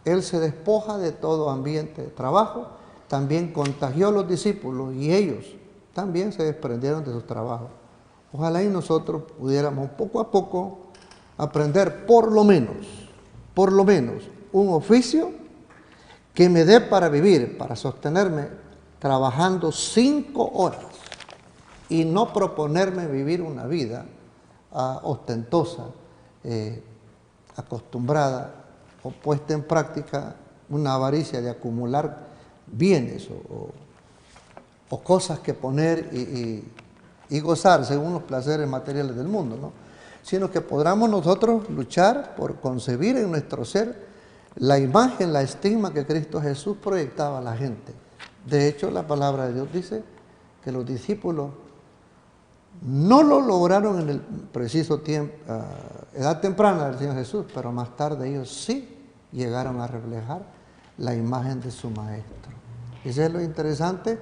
Él se despoja de todo ambiente de trabajo, también contagió a los discípulos y ellos también se desprendieron de sus trabajos. Ojalá y nosotros pudiéramos poco a poco aprender por lo menos, un oficio que me dé para vivir, para sostenerme, trabajando 5 horas y no proponerme vivir una vida ostentosa, acostumbrada o puesta en práctica una avaricia de acumular bienes o cosas que poner y gozar según los placeres materiales del mundo, ¿no? Sino que podamos nosotros luchar por concebir en nuestro ser la imagen, la estigma que Cristo Jesús proyectaba a la gente. De hecho, la palabra de Dios dice que los discípulos no lo lograron en el preciso tiempo, edad temprana del Señor Jesús, pero más tarde ellos sí llegaron a reflejar la imagen de su Maestro. Ese es lo interesante,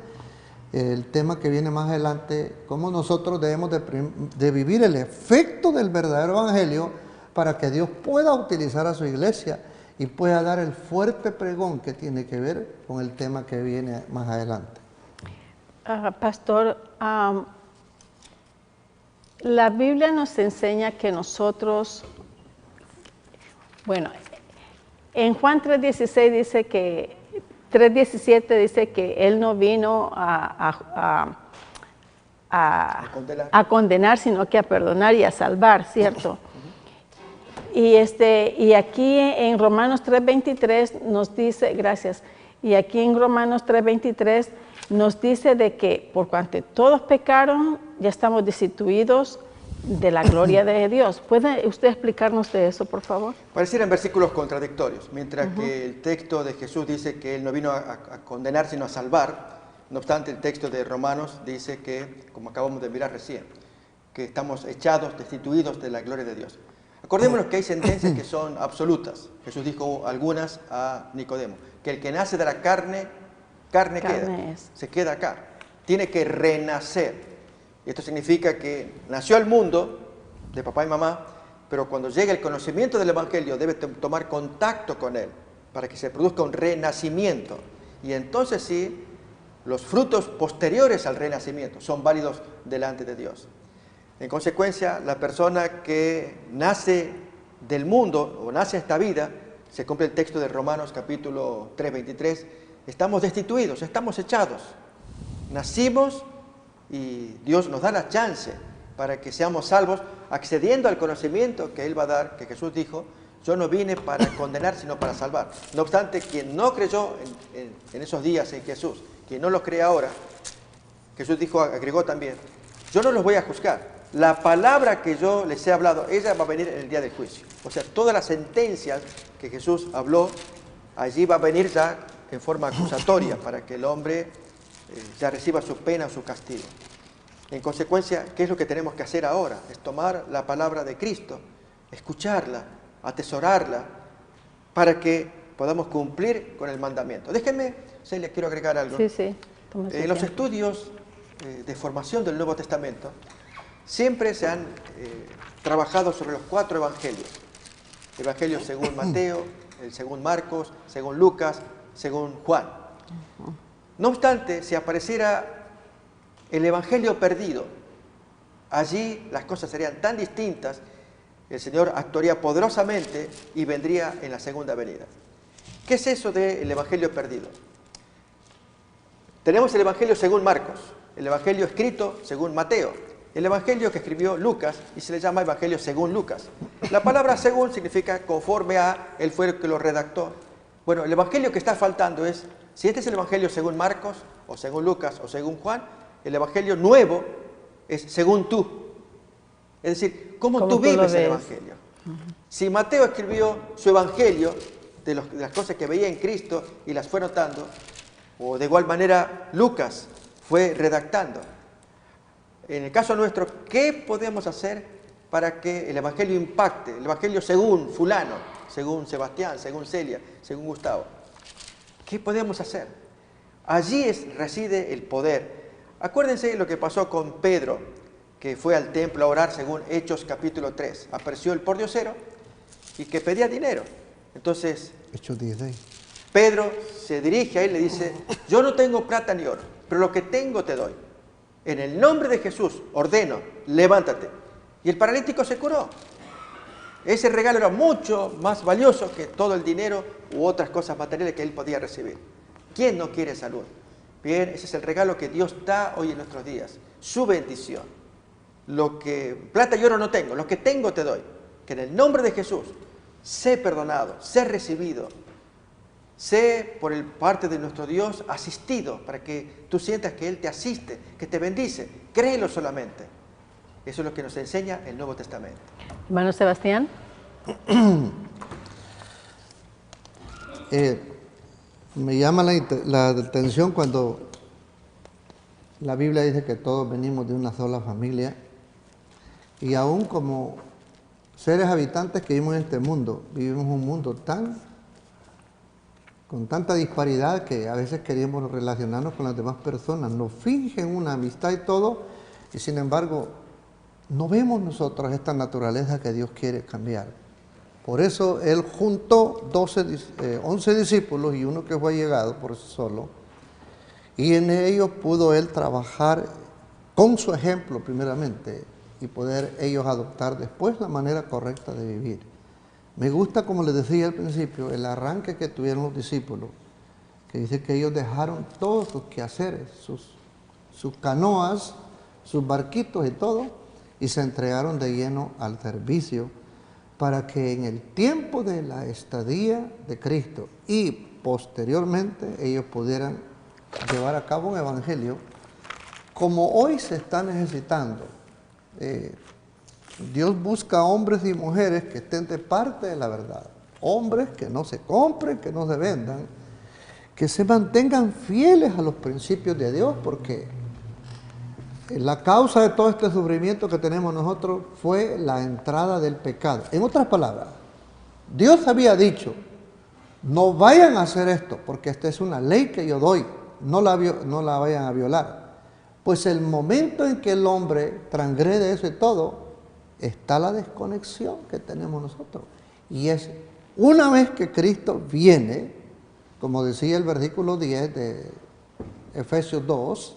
el tema que viene más adelante, cómo nosotros debemos de vivir el efecto del verdadero evangelio para que Dios pueda utilizar a su iglesia y pueda dar el fuerte pregón que tiene que ver con el tema que viene más adelante. Pastor, la Biblia nos enseña que nosotros, bueno, en Juan 3:16 dice que, 3:17 dice que Él no vino a condenar, sino que a perdonar y a salvar, ¿cierto? Y aquí en Romanos 3:23 nos dice, gracias, y aquí en Romanos 3:23 nos dice de que por cuanto todos pecaron, ya estamos destituidos de la gloria de Dios. ¿Puede usted explicarnos de eso, por favor? Parecieran versículos contradictorios. Mientras que el texto de Jesús dice que Él no vino a condenar, sino a salvar, no obstante el texto de Romanos dice que, como acabamos de mirar recién, que estamos echados, destituidos de la gloria de Dios. Acordémonos que hay sentencias que son absolutas. Jesús dijo algunas a Nicodemo, que el que nace de la carne queda, se queda acá. Tiene que renacer. Y esto significa que nació al mundo de papá y mamá, pero cuando llega el conocimiento del Evangelio debe tomar contacto con él para que se produzca un renacimiento. Y entonces sí, los frutos posteriores al renacimiento son válidos delante de Dios. En consecuencia, la persona que nace del mundo o nace a esta vida, se cumple el texto de Romanos capítulo 3:23, estamos destituidos, estamos echados. Nacimos y Dios nos da la chance para que seamos salvos, accediendo al conocimiento que Él va a dar, que Jesús dijo, Yo no vine para condenar, sino para salvar. No obstante, quien no creyó en esos días en Jesús, quien no lo cree ahora, Jesús dijo, agregó también, yo no los voy a juzgar. La palabra que yo les he hablado, ella va a venir en el día del juicio. O sea, todas las sentencias que Jesús habló, allí va a venir ya en forma acusatoria para que el hombre ya reciba su pena, su castigo. En consecuencia, ¿qué es lo que tenemos que hacer ahora? Es tomar la palabra de Cristo, escucharla, atesorarla, para que podamos cumplir con el mandamiento. Déjenme, Celia, quiero agregar algo. Sí, sí. En los estudios de formación del Nuevo Testamento, siempre se han trabajado sobre los 4 evangelios. El evangelio según Mateo, el según Marcos, según Lucas, según Juan. No obstante, si apareciera el evangelio perdido, allí las cosas serían tan distintas, el Señor actuaría poderosamente y vendría en la segunda venida. ¿Qué es eso del evangelio perdido? Tenemos el evangelio según Marcos, el evangelio escrito según Mateo, el evangelio que escribió Lucas y se le llama evangelio según Lucas. La palabra según significa conforme a, él fue el que lo redactó. Bueno, el evangelio que está faltando es, si este es el evangelio según Marcos, o según Lucas, o según Juan, el evangelio nuevo es según tú. Es decir, ¿cómo tú vives el evangelio? Si Mateo escribió su evangelio de las cosas que veía en Cristo y las fue notando, o de igual manera Lucas fue redactando. En el caso nuestro, ¿qué podemos hacer para que el evangelio impacte? El evangelio según fulano, según Sebastián, según Celia, según Gustavo. ¿Qué podemos hacer? Allí reside el poder. Acuérdense lo que pasó con Pedro, que fue al templo a orar según Hechos capítulo 3. Apareció el pordiosero y que pedía dinero. Entonces, Hechos 16. Pedro se dirige a él y le dice, yo no tengo plata ni oro, pero lo que tengo te doy. En el nombre de Jesús ordeno, levántate. Y el paralítico se curó. Ese regalo era mucho más valioso que todo el dinero u otras cosas materiales que él podía recibir. ¿Quién no quiere salud? Bien, ese es el regalo que Dios da hoy en nuestros días, su bendición. Plata y oro no tengo, lo que tengo te doy. Que en el nombre de Jesús, sé perdonado, sé recibido, sé por parte de nuestro Dios asistido, para que tú sientas que Él te asiste, que te bendice. Créelo solamente. Eso es lo que nos enseña el Nuevo Testamento. Hermano Sebastián. Me llama la atención cuando la Biblia dice que todos venimos de una sola familia y aún como seres habitantes que vivimos en este mundo, vivimos un mundo con tanta disparidad que a veces queremos relacionarnos con las demás personas, nos fingen una amistad y todo, y sin embargo no vemos nosotros esta naturaleza que Dios quiere cambiar. Por eso Él juntó 11 discípulos y uno que fue llegado por sí solo, y en ellos pudo Él trabajar con su ejemplo primeramente y poder ellos adoptar después la manera correcta de vivir. Me gusta, como les decía al principio, el arranque que tuvieron los discípulos, que dice que ellos dejaron todos sus quehaceres, sus canoas, sus barquitos y todo, y se entregaron de lleno al servicio para que en el tiempo de la estadía de Cristo y posteriormente ellos pudieran llevar a cabo un evangelio como hoy se está necesitando. Dios busca hombres y mujeres que estén de parte de la verdad, hombres que no se compren, que no se vendan, que se mantengan fieles a los principios de Dios, porque la causa de todo este sufrimiento que tenemos nosotros fue la entrada del pecado. En otras palabras, Dios había dicho, no vayan a hacer esto, porque esta es una ley que yo doy, no la vayan a violar. Pues el momento en que el hombre transgrede eso y todo, está la desconexión que tenemos nosotros. Y es una vez que Cristo viene, como decía el versículo 10 de Efesios 2,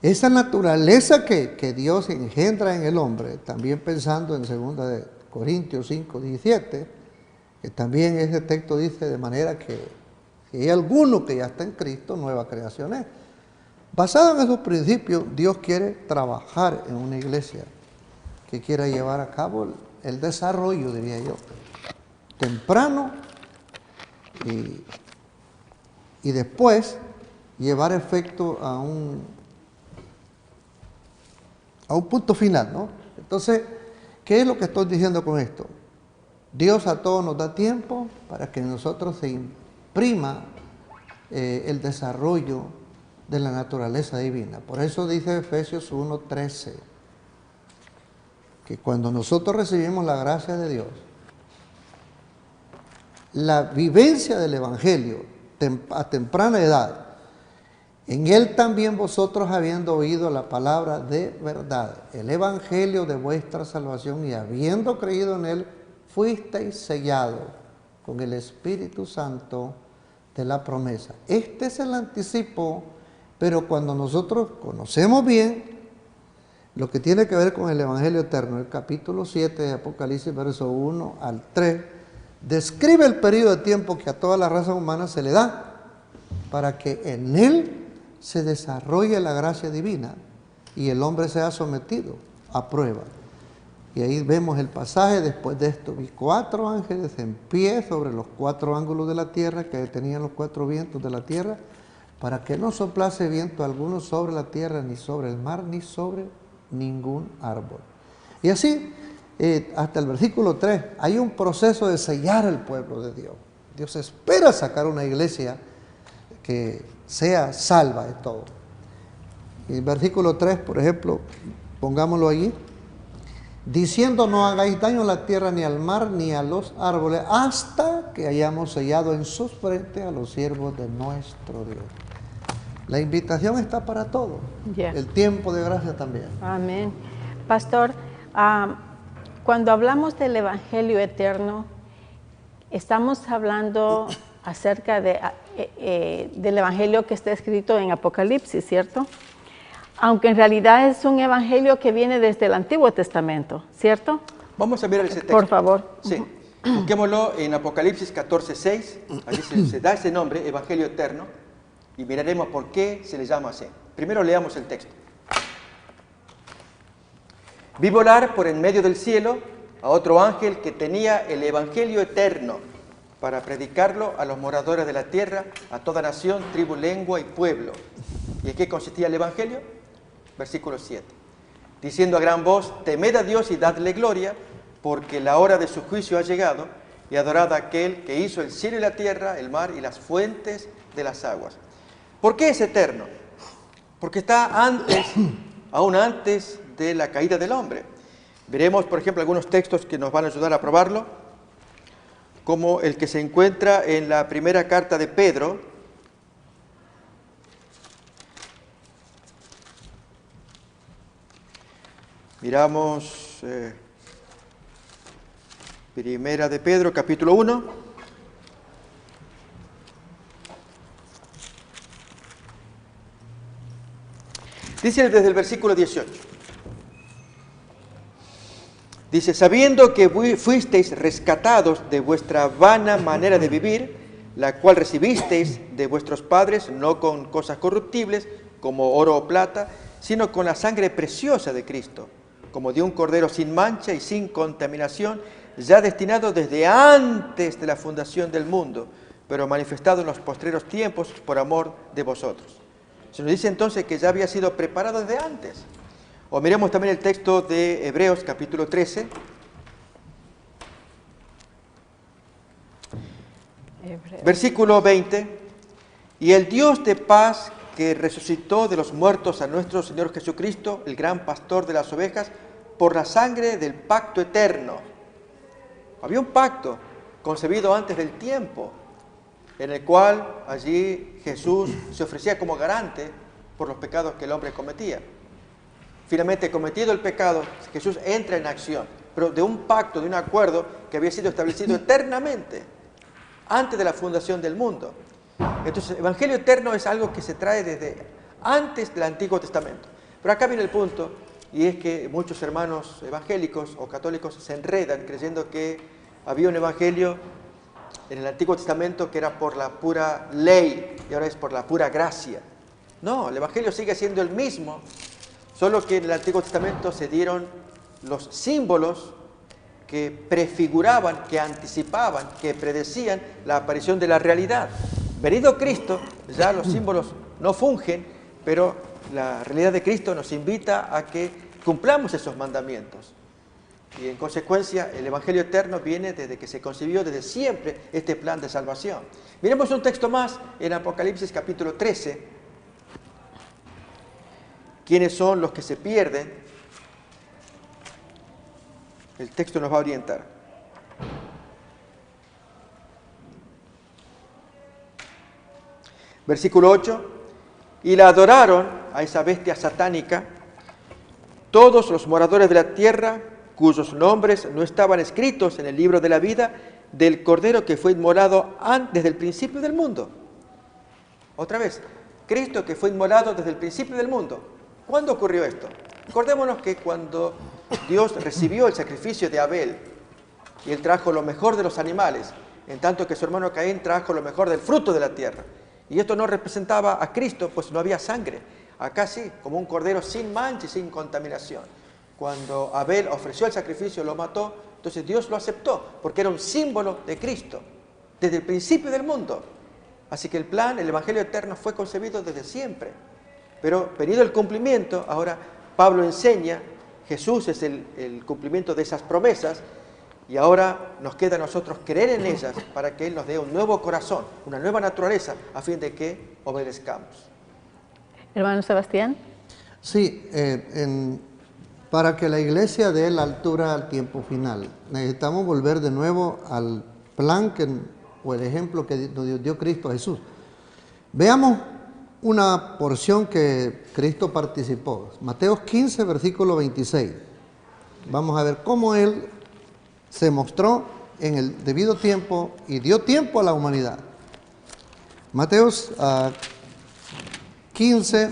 esa naturaleza que Dios engendra en el hombre, también pensando en 2 de Corintios 5, 17, que también ese texto dice de manera que si hay alguno que ya está en Cristo, nueva creación es. Basado en esos principios, Dios quiere trabajar en una iglesia que quiera llevar a cabo el desarrollo, diría yo, temprano y después llevar efecto a un punto final, ¿no? Entonces, ¿qué es lo que estoy diciendo con esto? Dios a todos nos da tiempo para que en nosotros se imprima el desarrollo de la naturaleza divina. Por eso dice Efesios 1:13, que cuando nosotros recibimos la gracia de Dios, la vivencia del Evangelio a temprana edad, en él también vosotros habiendo oído la palabra de verdad, el Evangelio de vuestra salvación, y habiendo creído en él, fuisteis sellados con el Espíritu Santo de la promesa. Este es el anticipo, pero cuando nosotros conocemos bien lo que tiene que ver con el Evangelio eterno, el capítulo 7 de Apocalipsis, verso 1 al 3, describe el periodo de tiempo que a toda la raza humana se le da para que en él se desarrolle la gracia divina y el hombre sea sometido a prueba. Y ahí vemos el pasaje. Después de esto vi 4 ángeles en pie sobre los 4 ángulos de la tierra, que tenían los 4 vientos de la tierra, para que no soplase viento alguno sobre la tierra, ni sobre el mar, ni sobre ningún árbol. Y así, hasta el versículo 3, hay un proceso de sellar el pueblo de Dios. Dios espera sacar una iglesia que sea salva de todo. Y el versículo 3, por ejemplo, pongámoslo allí, diciendo: no hagáis daño a la tierra, ni al mar, ni a los árboles, hasta que hayamos sellado en sus frentes a los siervos de nuestro Dios. La invitación está para todos. El tiempo de gracia también. Amén. Pastor, cuando hablamos del Evangelio eterno, estamos hablando acerca del Evangelio que está escrito en Apocalipsis, ¿cierto? Aunque en realidad es un Evangelio que viene desde el Antiguo Testamento, ¿cierto? Vamos a mirar ese texto. Por favor. Sí. Busquémoslo en Apocalipsis 14:6. Allí se da ese nombre, Evangelio eterno, y miraremos por qué se le llama así. Primero leamos el texto. Vi volar por en medio del cielo a otro ángel que tenía el Evangelio eterno para predicarlo a los moradores de la tierra, a toda nación, tribu, lengua y pueblo. ¿Y en qué consistía el Evangelio? Versículo 7. Diciendo a gran voz: temed a Dios y dadle gloria, porque la hora de su juicio ha llegado, y adorad a aquel que hizo el cielo y la tierra, el mar y las fuentes de las aguas. ¿Por qué es eterno? Porque está antes, aún antes de la caída del hombre. Veremos, por ejemplo, algunos textos que nos van a ayudar a probarlo, como el que se encuentra en la primera carta de Pedro. Miramos primera de Pedro, capítulo 1. Dice desde el versículo 18. Dice: sabiendo que fuisteis rescatados de vuestra vana manera de vivir, la cual recibisteis de vuestros padres, no con cosas corruptibles, como oro o plata, sino con la sangre preciosa de Cristo, como de un cordero sin mancha y sin contaminación, ya destinado desde antes de la fundación del mundo, pero manifestado en los postreros tiempos por amor de vosotros. Se nos dice entonces que ya había sido preparado desde antes. O miremos también el texto de Hebreos capítulo 13. Versículo 20. Y el Dios de paz, que resucitó de los muertos a nuestro Señor Jesucristo, el gran pastor de las ovejas, por la sangre del pacto eterno. Había un pacto concebido antes del tiempo, en el cual allí Jesús se ofrecía como garante por los pecados que el hombre cometía. Finalmente, cometido el pecado, Jesús entra en acción, pero de un pacto, de un acuerdo que había sido establecido eternamente, antes de la fundación del mundo. Entonces, el Evangelio eterno es algo que se trae desde antes del Antiguo Testamento. Pero acá viene el punto, y es que muchos hermanos evangélicos o católicos se enredan creyendo que había un Evangelio en el Antiguo Testamento que era por la pura ley y ahora es por la pura gracia. No, el Evangelio sigue siendo el mismo, solo que en el Antiguo Testamento se dieron los símbolos que prefiguraban, que anticipaban, que predecían la aparición de la realidad. Venido Cristo, ya los símbolos no fungen, pero la realidad de Cristo nos invita a que cumplamos esos mandamientos. Y en consecuencia, el Evangelio eterno viene desde que se concibió, desde siempre, este plan de salvación. Miremos un texto más en Apocalipsis capítulo 13. ¿Quiénes son los que se pierden? El texto nos va a orientar. Versículo 8. Y la adoraron a esa bestia satánica todos los moradores de la tierra cuyos nombres no estaban escritos en el libro de la vida del Cordero que fue inmolado desde el principio del mundo. Otra vez, Cristo que fue inmolado desde el principio del mundo. ¿Cuándo ocurrió esto? Acordémonos que cuando Dios recibió el sacrificio de Abel y él trajo lo mejor de los animales, en tanto que su hermano Caín trajo lo mejor del fruto de la tierra. Y esto no representaba a Cristo, pues no había sangre. Acá sí, como un cordero sin mancha y sin contaminación. Cuando Abel ofreció el sacrificio, lo mató, entonces Dios lo aceptó, porque era un símbolo de Cristo, desde el principio del mundo. Así que el plan, el Evangelio eterno fue concebido desde siempre. Pero venido el cumplimiento, ahora Pablo enseña, Jesús es el cumplimiento de esas promesas, y ahora nos queda a nosotros creer en ellas para que Él nos dé un nuevo corazón, una nueva naturaleza, a fin de que obedezcamos. Hermano Sebastián. Sí, para que la iglesia dé la altura al tiempo final, necesitamos volver de nuevo al plan o el ejemplo que nos dio Cristo Jesús. Veamos una porción que Cristo participó. Mateo 15, versículo 26. Vamos a ver cómo Él se mostró en el debido tiempo y dio tiempo a la humanidad. Mateo 15,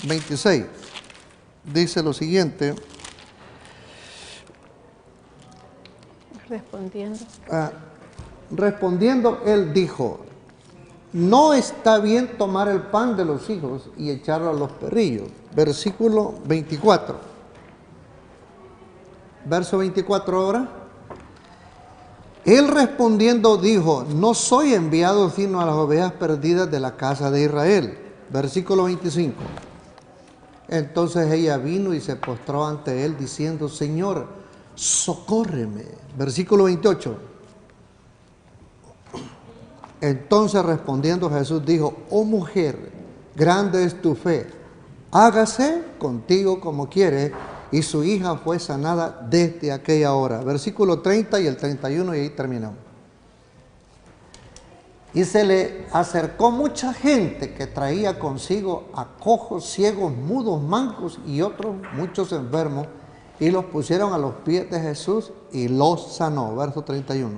26. Dice lo siguiente. Respondiendo, Él dijo: no está bien tomar el pan de los hijos y echarlo a los perrillos. Versículo 24. Verso 24 ahora. Él respondiendo dijo: no soy enviado sino a las ovejas perdidas de la casa de Israel. Versículo 25. Entonces ella vino y se postró ante él diciendo: Señor, socórreme. Versículo 28. Entonces respondiendo Jesús dijo: oh mujer, grande es tu fe, hágase contigo como quieres. Y su hija fue sanada desde aquella hora. Versículo 30 y el 31, y ahí terminamos. Y se le acercó mucha gente que traía consigo a cojos, ciegos, mudos, mancos y otros muchos enfermos, y los pusieron a los pies de Jesús y los sanó. Verso 31.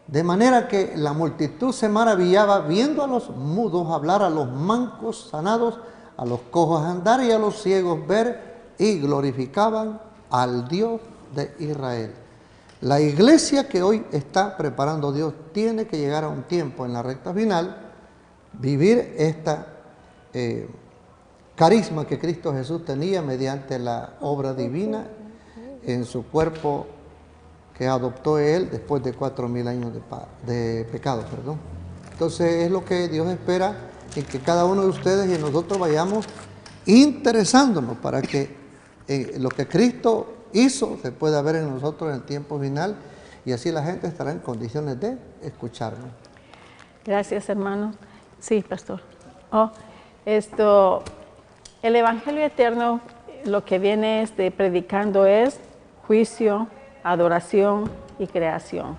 De manera que la multitud se maravillaba viendo a los mudos hablar, a los mancos sanados, a los cojos andar y a los ciegos ver, y glorificaban al Dios de Israel. La iglesia que hoy está preparando Dios tiene que llegar a un tiempo en la recta final, vivir esta carisma que Cristo Jesús tenía mediante la obra divina en su cuerpo que adoptó Él después de 4.000 años de pecado. Entonces es lo que Dios espera, en que cada uno de ustedes y nosotros vayamos interesándonos para que lo que Cristo hizo se pueda ver en nosotros en el tiempo final, y así la gente estará en condiciones de escucharnos. Gracias, hermano. Sí, pastor. El Evangelio eterno, lo que viene predicando es juicio, adoración y creación.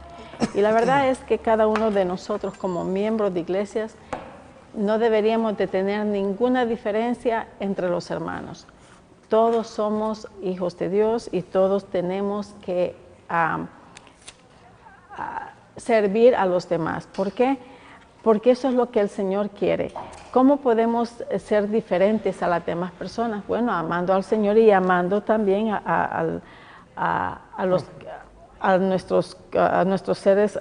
Y la verdad es que cada uno de nosotros como miembros de iglesias no deberíamos de tener ninguna diferencia entre los hermanos. Todos somos hijos de Dios y todos tenemos que servir a los demás. ¿Por qué? Porque eso es lo que el Señor quiere. ¿Cómo podemos ser diferentes a las demás personas? Bueno, amando al Señor y amando también a nuestros seres,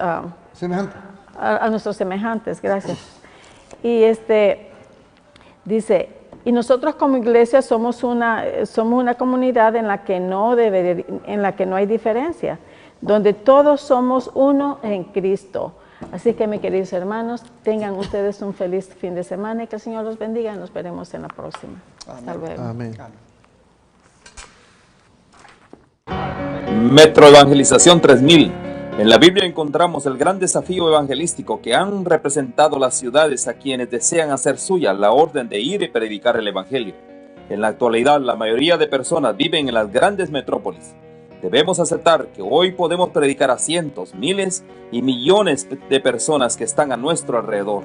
Semejante. a nuestros semejantes. Gracias. Y dice, Y nosotros como iglesia somos una comunidad en la que no hay diferencia, donde todos somos uno en Cristo. Así que, mis queridos hermanos, tengan ustedes un feliz fin de semana y que el Señor los bendiga y nos veremos en la próxima. Hasta luego. Amén. Metro Evangelización 3000. En la Biblia encontramos el gran desafío evangelístico que han representado las ciudades a quienes desean hacer suya la orden de ir y predicar el Evangelio. En la actualidad, la mayoría de personas viven en las grandes metrópolis. Debemos aceptar que hoy podemos predicar a cientos, miles y millones de personas que están a nuestro alrededor.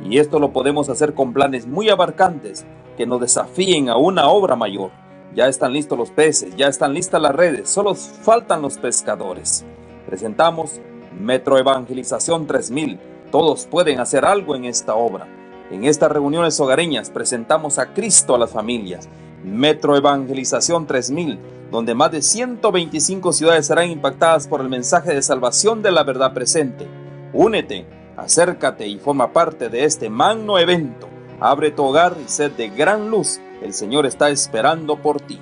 Y esto lo podemos hacer con planes muy abarcantes que nos desafíen a una obra mayor. Ya están listos los peces, ya están listas las redes, solo faltan los pescadores. Presentamos Metro Evangelización 3000. Todos pueden hacer algo en esta obra. En estas reuniones hogareñas presentamos a Cristo a las familias. Metro Evangelización 3000, donde más de 125 ciudades serán impactadas por el mensaje de salvación de la verdad presente. Únete, acércate y forma parte de este magno evento. Abre tu hogar y sed de gran luz. El Señor está esperando por ti.